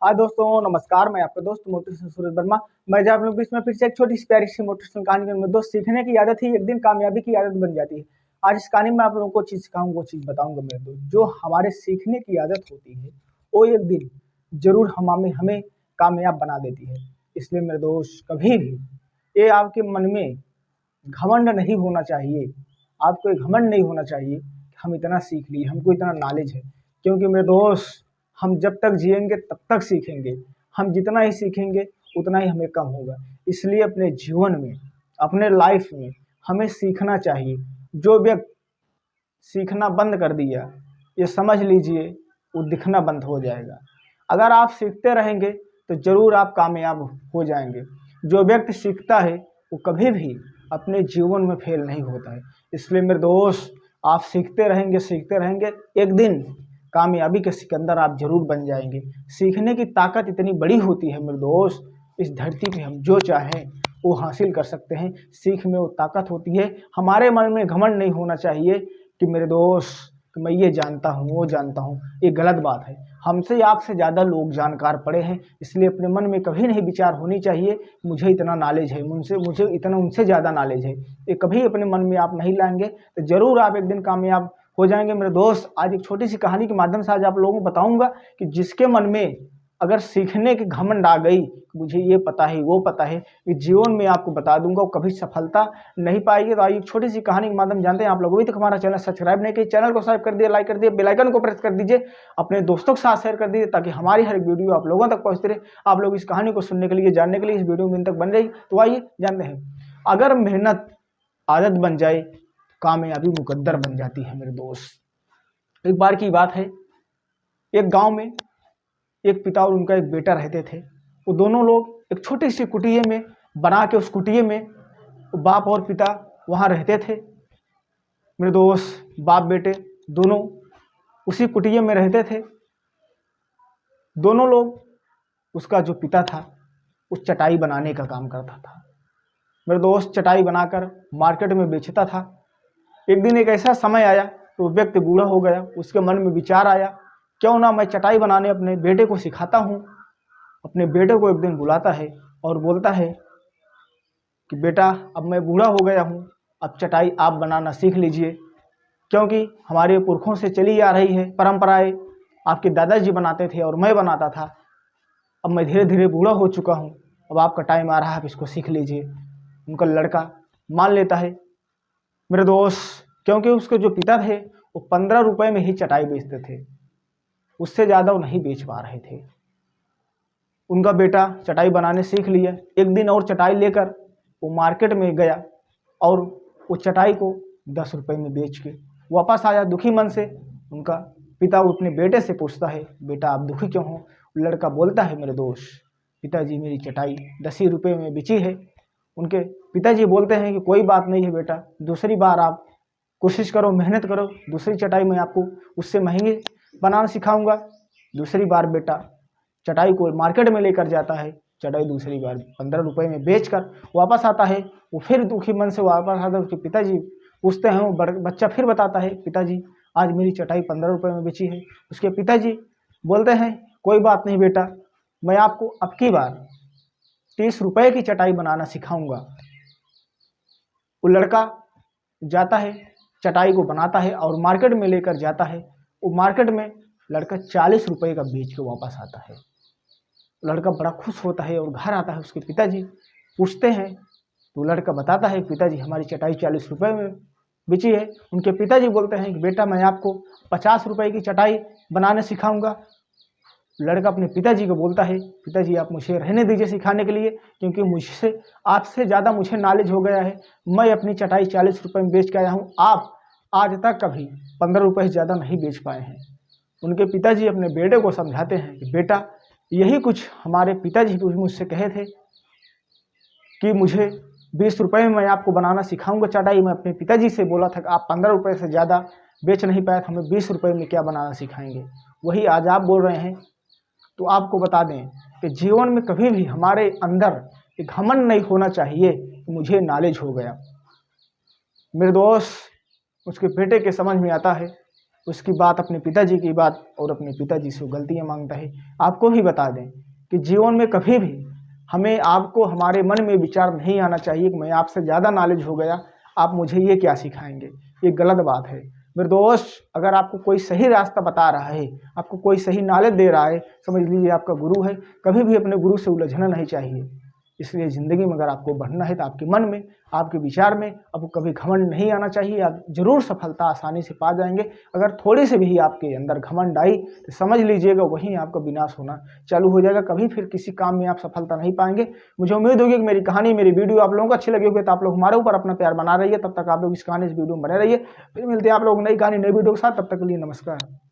हाँ दोस्तों, नमस्कार। मैं आपका दोस्त मोटिवेशनल सूरज वर्मा। मैं आज आप लोगों के बीच में फिर से एक छोटी सी प्यारी सी मोटिवेशनल कहानी में दोस्त सीखने की आदत ही एक दिन कामयाबी की आदत बन जाती है। आज इस कहानी में आप लोगों को चीज़ सिखाऊंगा, वो चीज़ बताऊंगा मेरे दोस्त। जो हमारे सीखने की आदत होती है वो एक दिन जरूर हमें हमें कामयाब बना देती है। इसलिए मेरे दोस्त, कभी भी ये आपके मन में घमंड नहीं होना चाहिए। आपको एक घमंड नहीं होना चाहिए कि हम इतना सीख लिए, हमको इतना नॉलेज है। क्योंकि मेरे दोस्त, हम जब तक जिएंगे तब तक सीखेंगे। हम जितना ही सीखेंगे उतना ही हमें कम होगा। इसलिए अपने जीवन में, अपने लाइफ में हमें सीखना चाहिए। जो व्यक्ति सीखना बंद कर दिया, ये समझ लीजिए वो दिखना बंद हो जाएगा। अगर आप सीखते रहेंगे तो ज़रूर आप कामयाब हो जाएंगे। जो व्यक्ति सीखता है वो कभी भी अपने जीवन में फेल नहीं होता है। इसलिए मेरे दोस्त, आप सीखते रहेंगे, एक दिन कामयाबी के सिकंदर आप जरूर बन जाएंगे। सीखने की ताकत इतनी बड़ी होती है मेरे दोस्त, इस धरती पे हम जो चाहें वो हासिल कर सकते हैं। सीख में वो ताकत होती है। हमारे मन में घमंड नहीं होना चाहिए कि मेरे दोस्त, कि मैं ये जानता हूँ, वो जानता हूँ। ये गलत बात है। हमसे आपसे ज़्यादा लोग जानकार पड़े हैं। इसलिए अपने मन में कभी नहीं विचार होनी चाहिए मुझे इतना नॉलेज है, मुझे इतना उनसे ज़्यादा नॉलेज है। ये कभी अपने मन में आप नहीं लाएंगे तो ज़रूर आप एक दिन कामयाब हो जाएंगे। मेरे दोस्त, आज एक छोटी सी कहानी के माध्यम से आज आप लोगों को बताऊंगा कि जिसके मन में अगर सीखने की घमंड आ गई, मुझे ये पता है, वो पता है, कि जीवन में आपको बता दूंगा वो कभी सफलता नहीं पाएगी। तो आइए एक छोटी सी कहानी के माध्यम जानते हैं। आप लोग अभी तक हमारा चैनल सब्सक्राइब नहीं किए, चैनल को सब्सक्राइब कर दिए, लाइक कर दिए, बेल आइकन को प्रेस कर दीजिए, अपने दोस्तों के साथ शेयर कर दीजिए ताकि हमारी हर एक वीडियो आप लोगों तक पहुंचते रहे। आप लोग इस कहानी को सुनने के लिए, जानने के लिए इस वीडियो में तक बन रही। तो आइए जानते हैं। अगर मेहनत आदत बन जाए, कामयाबी मुकद्दर बन जाती है मेरे दोस्त। एक बार की बात है, एक गांव में एक पिता और उनका एक बेटा रहते थे। वो दोनों लोग एक छोटी सी कुटिया में बना के, उस कुटिया में बाप और पिता वहाँ रहते थे। मेरे दोस्त, बाप बेटे दोनों उसी कुटिया में रहते थे। दोनों लोग, उसका जो पिता था उस चटाई बनाने का काम करता था। मेरे दोस्त, चटाई बनाकर मार्केट में बेचता था। एक दिन एक ऐसा समय आया तो व्यक्ति बूढ़ा हो गया। उसके मन में विचार आया, क्यों ना मैं चटाई बनाने अपने बेटे को सिखाता हूँ। अपने बेटे को एक दिन बुलाता है और बोलता है कि बेटा, अब मैं बूढ़ा हो गया हूँ, अब चटाई आप बनाना सीख लीजिए। क्योंकि हमारे पुरखों से चली आ रही है परंपराएं, आपके दादाजी बनाते थे और मैं बनाता था। अब मैं धीरे धीरे बूढ़ा हो चुका हूँ, अब आपका टाइम आ रहा है, आप इसको सीख लीजिए। उनका लड़का मान लेता है मेरे दोस्त, क्योंकि उसके जो पिता थे वो 15 रुपए में ही चटाई बेचते थे, उससे ज़्यादा वो नहीं बेच पा रहे थे। उनका बेटा चटाई बनाने सीख लिया। एक दिन और चटाई लेकर वो मार्केट में गया और वो चटाई को 10 रुपए में बेच के वापस आया दुखी मन से। उनका पिता अपने बेटे से पूछता है, बेटा आप दुखी क्यों हो? लड़का बोलता है, मेरे दोस्त, पिताजी मेरी चटाई 10 ही रुपये में बेची है। उनके पिताजी बोलते हैं कि कोई बात नहीं है बेटा, दूसरी बार आप कोशिश करो, मेहनत करो, दूसरी चटाई मैं आपको उससे महंगी बनाना सिखाऊंगा। दूसरी बार बेटा चटाई को मार्केट में लेकर जाता है। चटाई दूसरी बार 15 रुपए में बेचकर वापस आता है। वो फिर दुखी मन से वापस आता है। उसके पिताजी पूछते हैं, वो बच्चा फिर बताता है, पिताजी आज मेरी चटाई 15 रुपए में बेची है। उसके पिताजी बोलते हैं, कोई बात नहीं बेटा, मैं आपको अब की बार 30 रुपए की चटाई बनाना सिखाऊंगा। वो लड़का जाता है, चटाई को बनाता है और मार्केट में लेकर जाता है। वो मार्केट में लड़का 40 रुपए का बेच के वापस आता है। लड़का बड़ा खुश होता है और घर आता है। उसके पिताजी पूछते हैं, तो लड़का बताता है, पिताजी हमारी चटाई 40 रुपए में बेची है। उनके पिताजी बोलते हैं कि बेटा मैं आपको 50 रुपए की चटाई बनाने सिखाऊंगा। लड़का अपने पिताजी को बोलता है, पिताजी आप मुझे रहने दीजिए सिखाने के लिए, क्योंकि मुझसे आपसे ज़्यादा मुझे नॉलेज हो गया है। मैं अपनी चटाई 40 रुपए में बेच के आया हूँ, आप आज तक कभी 15 रुपए से ज़्यादा नहीं बेच पाए हैं। उनके पिताजी अपने बेटे को समझाते हैं कि बेटा, यही कुछ हमारे पिताजी मुझसे कहे थे कि मुझे 20 रुपए में मैं आपको बनाना सिखाऊंगा चटाई। मैं अपने पिताजी से बोला था कि आप 15 रुपए से ज़्यादा बेच नहीं पाए, हमें 20 रुपए में क्या बनाना सिखाएंगे। वही आज आप बोल रहे हैं। तो आपको बता दें कि जीवन में कभी भी हमारे अंदर एक घमंड नहीं होना चाहिए कि मुझे नॉलेज हो गया। मेरे दोस्त, उसके बेटे के समझ में आता है उसकी बात, अपने पिताजी की बात, और अपने पिताजी से गलतियाँ मांगता है। आपको भी बता दें कि जीवन में कभी भी हमें आपको हमारे मन में विचार नहीं आना चाहिए कि मैं आपसे ज़्यादा नॉलेज हो गया, आप मुझे ये क्या सिखाएंगे। ये गलत बात है मेरे दोस्त। अगर आपको कोई सही रास्ता बता रहा है, आपको कोई सही नॉलेज दे रहा है, समझ लीजिए आपका गुरु है। कभी भी अपने गुरु से उलझना नहीं चाहिए। इसलिए ज़िंदगी में अगर आपको बढ़ना है तो आपके मन में, आपके विचार में आपको कभी घमंड नहीं आना चाहिए। आप जरूर सफलता आसानी से पा जाएंगे। अगर थोड़ी सी भी आपके अंदर घमंड आई तो समझ लीजिएगा वहीं आपका विनाश होना चालू हो जाएगा। कभी फिर किसी काम में आप सफलता नहीं पाएंगे। मुझे उम्मीद होगी कि मेरी कहानी, मेरी वीडियो आप लोगों को अच्छी लगी होगी। तो आप लोग हमारे ऊपर अपना प्यार बना रहिए। तब तक आप लोग इस कहानी, इस वीडियो में बने रहिए। फिर मिलते हैं आप लोग नई कहानी, नई वीडियो के साथ। तब तक के लिए नमस्कार।